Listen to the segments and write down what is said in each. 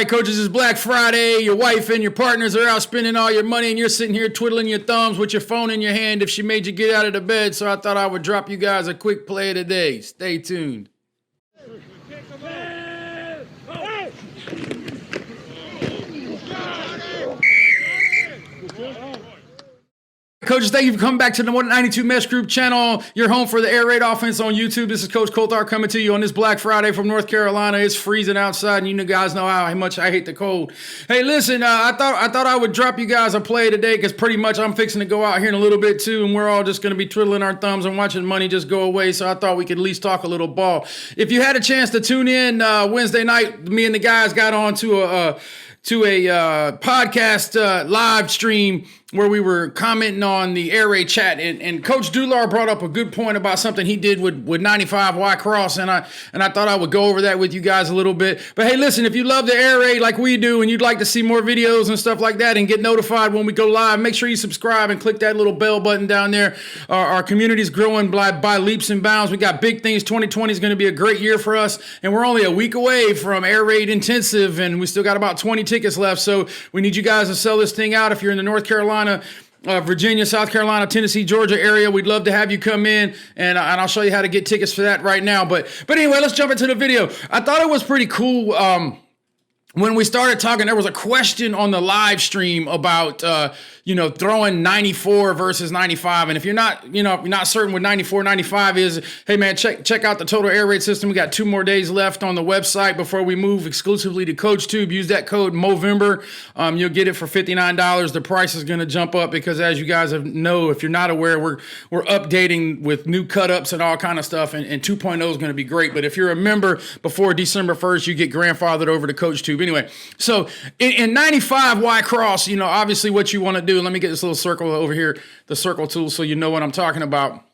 right, coaches, it's Black Friday. Your wife and your partners are out spending all your money, and you're sitting here twiddling your thumbs with your phone in your hand if she made you get out of the bed. So I thought I would drop you guys a quick play of the day. Stay tuned. Coaches, thank you for coming back to the 192 Meshgroup channel. You're home for the air raid offense on YouTube. This is Coach Colthar coming to you on this Black Friday from North Carolina. It's freezing outside, and you guys know how much I hate the cold. Hey, listen, I thought I would drop you guys a play today because pretty much I'm fixing to go out here in a little bit too, and we're all just going to be twiddling our thumbs and watching money just go away. So I thought we could at least talk a little ball. If you had a chance to tune in Wednesday night, me and the guys got on to a podcast live stream where we were commenting on the air raid chat, and Coach Dular brought up a good point about something he did with 95 Y Cross, and I thought I would go over that with you guys a little bit. But hey, listen, if you love the air raid like we do, and you'd like to see more videos and stuff like that, and get notified when we go live, make sure you subscribe and click that little bell button down there. Our community's growing by leaps and bounds. We got big things. 2020 is going to be a great year for us, and we're only a week away from air raid intensive, and we still got about 20 tickets left. So we need you guys to sell this thing out. If you're in the North Carolina, Virginia, South Carolina, Tennessee, Georgia area, we'd love to have you come in, and I'll show you how to get tickets for that right now. But anyway, let's jump into the video. I thought it was pretty cool. When we started talking, there was a question on the live stream about, throwing 94 versus 95. And if you're not, if you're not certain what 94, 95 is, hey man, check out the total air raid system. We got 2 more days left on the website before we move exclusively to CoachTube. Use that code Movember. You'll get it for $59. The price is going to jump up because, as you guys know, if you're not aware, we're updating with new cut ups and all kind of stuff. And 2.0 is going to be great. But if you're a member before December 1st, you get grandfathered over to CoachTube. Anyway, so in 95 Y Cross, obviously what you want to do, let me get this little circle over here, the circle tool, so you know what I'm talking about.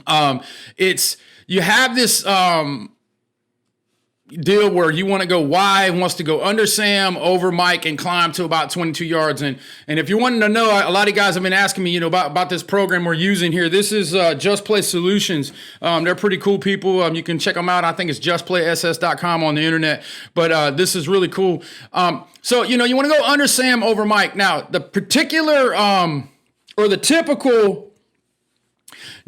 You have this deal where you want to go Y, wants to go under Sam, over Mike, and climb to about 22 yards. And if you wanted to know, a lot of guys have been asking me, about this program we're using here. This is Just Play Solutions. They're pretty cool people. You can check them out. I think it's justplayss.com on the internet. But this is really cool. So, you want to go under Sam, over Mike. Now, the particular or the typical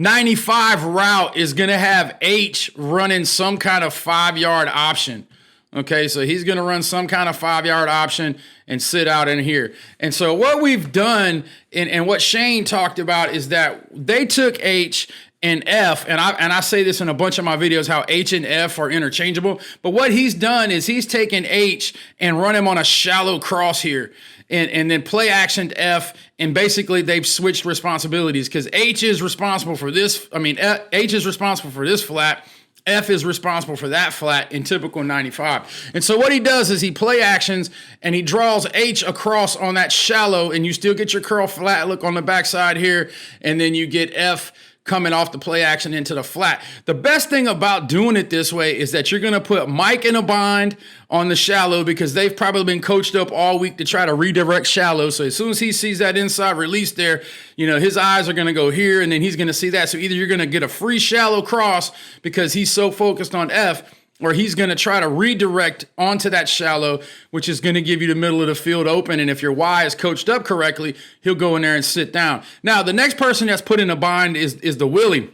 95 route is going to have H running some kind of 5-yard option. Okay, so he's going to run some kind of 5-yard option and sit out in here. And so what we've done and what Shane talked about is that they took H and F, and I say this in a bunch of my videos, how H and F are interchangeable. But what he's done is he's taken H and run him on a shallow cross here. And then play action F, and basically they've switched responsibilities because H is responsible for this. H is responsible for this flat. F is responsible for that flat in typical 95. And so what he does is he play actions and he draws H across on that shallow, and you still get your curl flat look on the backside here, and then you get F coming off the play action into the flat. The best thing about doing it this way is that you're going to put Mike in a bind on the shallow because they've probably been coached up all week to try to redirect shallow. So as soon as he sees that inside release there, his eyes are going to go here, and then he's going to see that. So either you're going to get a free shallow cross because he's so focused on F, or he's going to try to redirect onto that shallow, which is going to give you the middle of the field open. And if your Y is coached up correctly, he'll go in there and sit down. Now, the next person that's put in a bind is the Willie.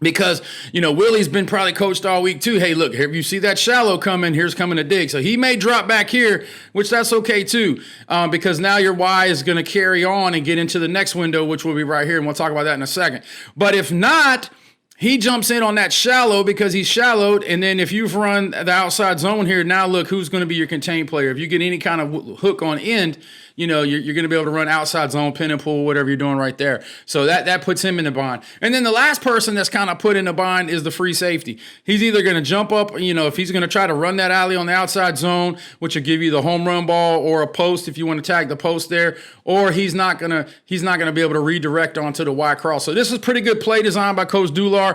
Because, Willie's been probably coached all week too. Hey, look, here you see that shallow coming, here's coming a dig. So he may drop back here, which that's okay too, because now your Y is going to carry on and get into the next window, which will be right here. And we'll talk about that in a second. But if not, he jumps in on that shallow because he's shallowed, and then if you've run the outside zone here, now look who's going to be your contained player. If you get any kind of hook on end, you're going to be able to run outside zone, pin and pull, whatever you're doing right there. So that puts him in the bind. And then the last person that's kind of put in the bind is the free safety. He's either going to jump up, if he's going to try to run that alley on the outside zone, which will give you the home run ball or a post if you want to tag the post there, or he's not going to be able to redirect onto the Y cross. So this is pretty good play design by Coach Dular.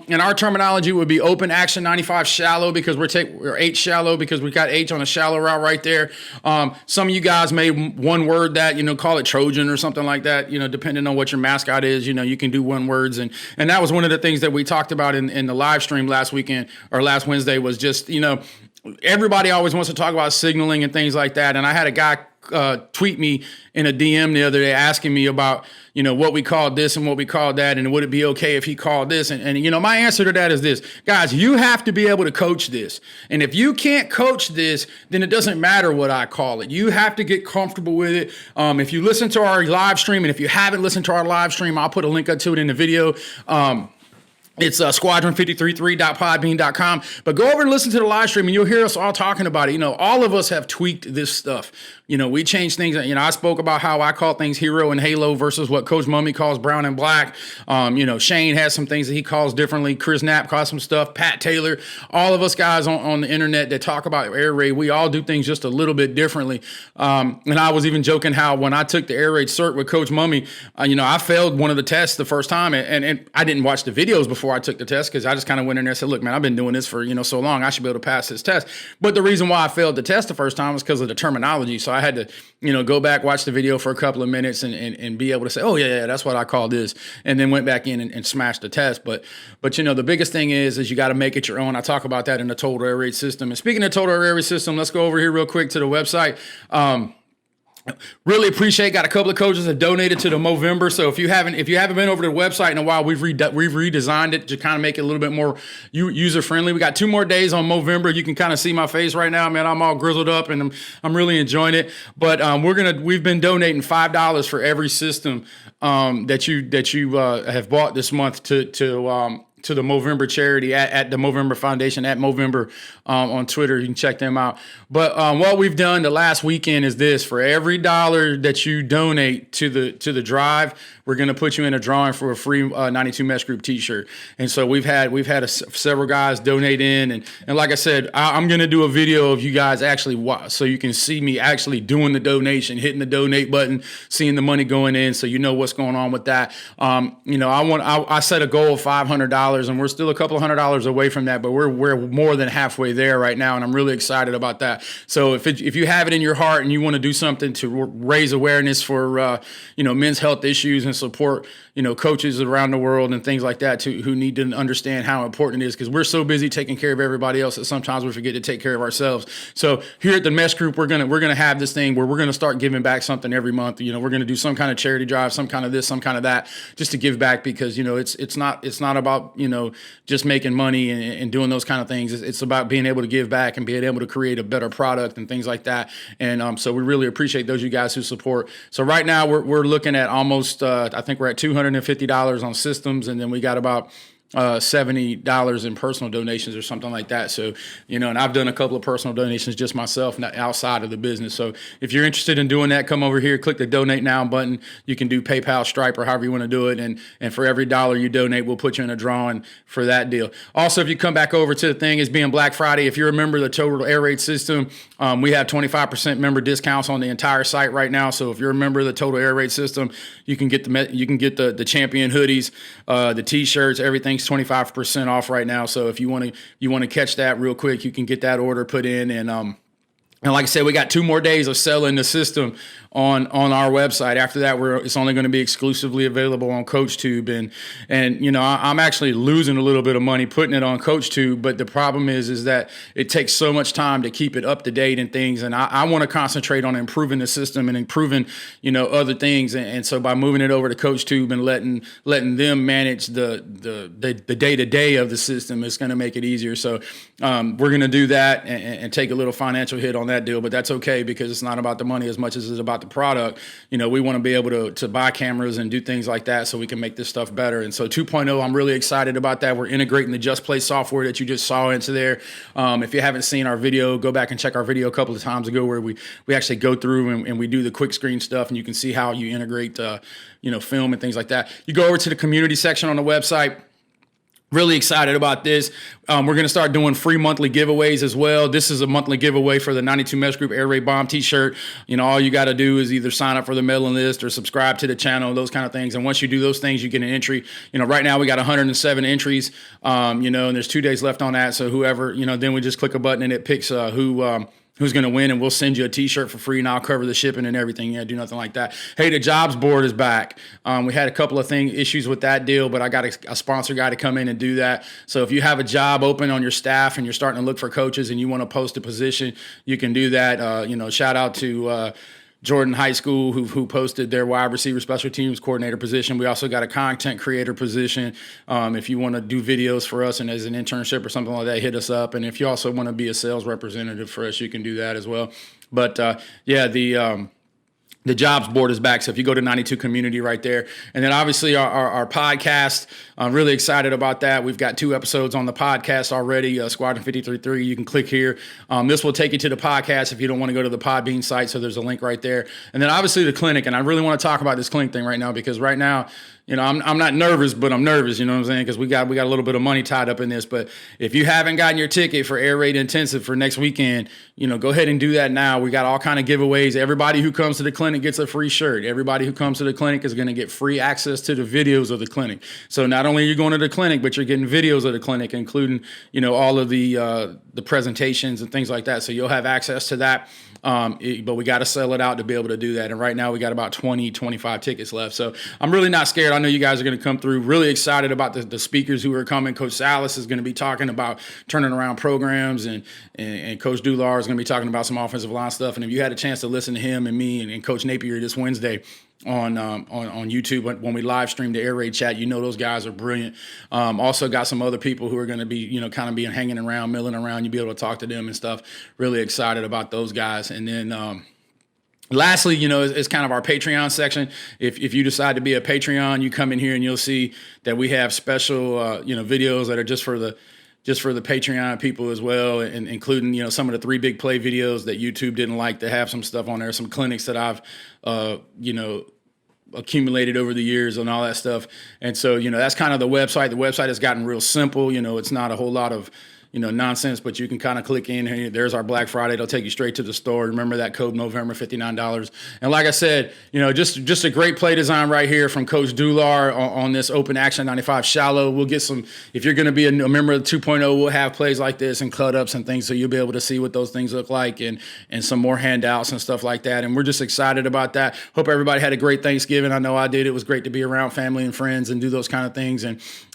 In our terminology, it would be open action 95 shallow because we're H shallow because we got H on a shallow route right there. Some of you guys may one word that, call it Trojan or something like that, depending on what your mascot is, you can do one words. And that was one of the things that we talked about in the live stream last weekend or last Wednesday was just, everybody always wants to talk about signaling and things like that. And I had a guy tweet me in a DM the other day asking me about, what we called this and what we called that, and would it be okay if he called this? And my answer to that is this: guys, you have to be able to coach this. And if you can't coach this, then it doesn't matter what I call it. You have to get comfortable with it. If you listen to our live stream, and if you haven't listened to our live stream, I'll put a link up to it in the video. It's squadron533.podbean.com. But go over and listen to the live stream, and you'll hear us all talking about it. All of us have tweaked this stuff. We changed things. I spoke about how I call things hero and halo versus what Coach Mummy calls brown and black. Shane has some things that he calls differently. Chris Knapp calls some stuff. Pat Taylor. All of us guys on the internet that talk about air raid, we all do things just a little bit differently. And I was even joking how when I took the air raid cert with Coach Mummy, I failed one of the tests the first time, and I didn't watch the videos before I took the test, because I just kind of went in there and said, look, man, I've been doing this for, so long, I should be able to pass this test. But the reason why I failed the test the first time was because of the terminology. So I had to, go back, watch the video for a couple of minutes and be able to say, oh yeah, that's what I call this. And then went back in and smashed the test. But the biggest thing is you got to make it your own. I talk about that in the total air raid system. And speaking of total air raid system, let's go over here real quick to the website. Really appreciate. Got a couple of coaches that donated to the Movember. So if you haven't been over to the website in a while, we've redesigned it to kind of make it a little bit more user friendly. We got 2 more days on Movember. You can kind of see my face right now, man. I'm all grizzled up and I'm really enjoying it. But we've been donating $5 for every system that you have bought this month to the Movember charity at the Movember Foundation at Movember on Twitter. You can check them out. But what we've done the last weekend is this: for every $1 that you donate to the drive, we're going to put you in a drawing for a free 92 Meshgroup t-shirt. And so we've had several guys donate in, and like I said, I'm going to do a video of you guys actually watch, so you can see me actually doing the donation, hitting the donate button, seeing the money going in, so you know what's going on with that. I set a goal of $500, and we're still a couple of $100 away from that, but we're more than halfway there right now, and I'm really excited about that. So if you have it in your heart and you want to do something to raise awareness for men's health issues and support coaches around the world and things like that who need to understand how important it is, because we're so busy taking care of everybody else that sometimes we forget to take care of ourselves. So here at the Meshgroup, we're gonna have this thing where we're gonna start giving back something every month. We're gonna do some kind of charity drive, some kind of this, some kind of that, just to give back, because it's not about just making money and doing those kind of things. It's about being able to give back and being able to create a better product and things like that. And so we really appreciate those of you guys who support. So right now we're looking at almost I think we're at $250 on systems, and then we got about $70 in personal donations or something like that. So, and I've done a couple of personal donations just myself, not outside of the business. So if you're interested in doing that, come over here, click the donate now button. You can do PayPal, Stripe, or however you want to do it. And for every $1 you donate, we'll put you in a drawing for that deal. Also, if you come back over to the thing, it's being Black Friday. If you're a member of the Total Air Raid system, we have 25% member discounts on the entire site right now. So if you're a member of the Total Air Raid system, you can get the champion hoodies, the t-shirts, everything's 25% off right now. So if you want to catch that real quick, you can get that order put in. And like I said, we got 2 more days of selling the system on our website. After that, it's only going to be exclusively available on CoachTube. And I'm actually losing a little bit of money putting it on CoachTube. But the problem is that it takes so much time to keep it up to date and things. And I want to concentrate on improving the system and improving other things. And so by moving it over to CoachTube and letting them manage the day-to-day of the system, it's going to make it easier. So we're going to do that and take a little financial hit on that deal, but that's okay, because it's not about the money as much as it's about the product. We want to be able to buy cameras and do things like that so we can make this stuff better. And so 2.0, I'm really excited about that. We're integrating the Just Play software that you just saw into there. If you haven't seen our video, go back and check our video a couple of times ago where we actually go through and we do the quick screen stuff, and you can see how you integrate film and things like that. You go over to the community section on the website. Really excited about this. We're going to start doing free monthly giveaways as well. This is a monthly giveaway for the 92 Meshgroup Air Raid Bomb t-shirt. All you got to do is either sign up for the mailing list or subscribe to the channel, those kind of things. And once you do those things, you get an entry. Right now we got 107 entries, and there's 2 days left on that. So whoever, then we just click a button and it picks who who's going to win, and we'll send you a t-shirt for free, and I'll cover the shipping and everything. Yeah, do nothing like that. Hey, the jobs board is back. We had a couple of issues with that deal, but I got a sponsor guy to come in and do that. So if you have a job open on your staff and you're starting to look for coaches and you want to post a position, you can do that. Shout out to Jordan High School, who posted their wide receiver special teams coordinator position. We also got a content creator position. If you want to do videos for us and as an internship or something like that, hit us up. And if you also want to be a sales representative for us, you can do that as well. But the jobs board is back. So if you go to 92 Community right there. And then obviously our podcast, I'm really excited about that. We've got 2 episodes on the podcast already, Squadron 53.3. You can click here. This will take you to the podcast if you don't want to go to the Podbean site. So there's a link right there. And then obviously the clinic. And I really want to talk about this clinic thing right now, because right now, I'm not nervous, but I'm nervous, you know what I'm saying? Because we got a little bit of money tied up in this. But if you haven't gotten your ticket for Air Raid Intensive for next weekend, go ahead and do that now. We got all kind of giveaways. Everybody who comes to the clinic gets a free shirt. Everybody who comes to the clinic is going to get free access to the videos of the clinic. So not only are you going to the clinic, but you're getting videos of the clinic, including, all of the presentations and things like that. So you'll have access to that. But we got to sell it out to be able to do that. And right now we got about 25 tickets left. So I'm really not scared. I know you guys are going to come through. Really excited about the speakers who are coming. Coach Salas is going to be talking about turning around programs, and Coach Dular is going to be talking about some offensive line stuff. And if you had a chance to listen to him and me and Coach Napier this Wednesday on YouTube when we live streamed the Air Raid chat, those guys are brilliant. Also got some other people who are going to be, kind of being hanging around, milling around. You'll be able to talk to them and stuff. Really excited about those guys. And then lastly, it's kind of our Patreon section. If you decide to be a Patreon, you come in here and you'll see that we have special, videos that are just for the Patreon people as well, and including, some of the 3 big play videos that YouTube didn't like to have some stuff on there, some clinics that I've, accumulated over the years and all that stuff. And so, that's kind of the website. The website has gotten real simple. It's not a whole lot of, nonsense, but you can kind of click in here. There's our Black Friday. It'll take you straight to the store. Remember that code November, $59. And like I said, just a great play design right here from Coach Dular on this Open Action 95 Shallow. We'll get some, if you're going to be a member of 2.0, we'll have plays like this and cut ups and things, so you'll be able to see what those things look like, and some more handouts and stuff like that. And we're just excited about that. Hope everybody had a great Thanksgiving. I know I did. It was great to be around family and friends and do those kind of things.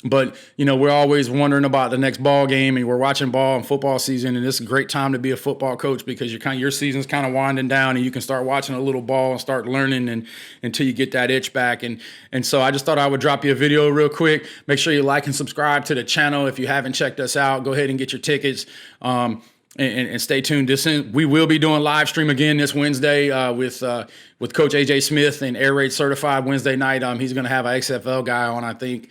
But we're always wondering about the next ball game, and we're watching ball and football season, and it's a great time to be a football coach, because your season's kind of winding down, and you can start watching a little ball and start learning and until you get that itch back. And so I just thought I would drop you a video real quick. Make sure you like and subscribe to the channel. If you haven't checked us out, go ahead and get your tickets. And stay tuned. We will be doing live stream again this Wednesday with Coach AJ Smith and Air Raid Certified Wednesday night. He's going to have an XFL guy on, I think.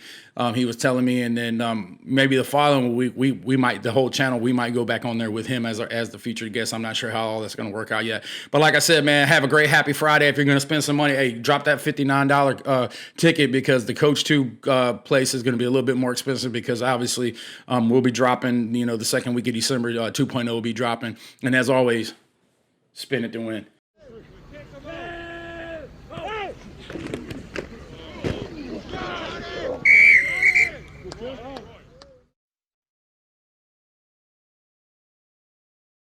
He was telling me, and then maybe the following week we might, the whole channel, we might go back on there with him as the featured guest. I'm not sure how all that's going to work out yet. But like I said, man, have a great happy Friday. If you're going to spend some money, hey, drop that $59 ticket, because the Coach 2 place is going to be a little bit more expensive, because obviously we'll be dropping, the second week of December, 2.0 will be dropping. And as always, spin it to win.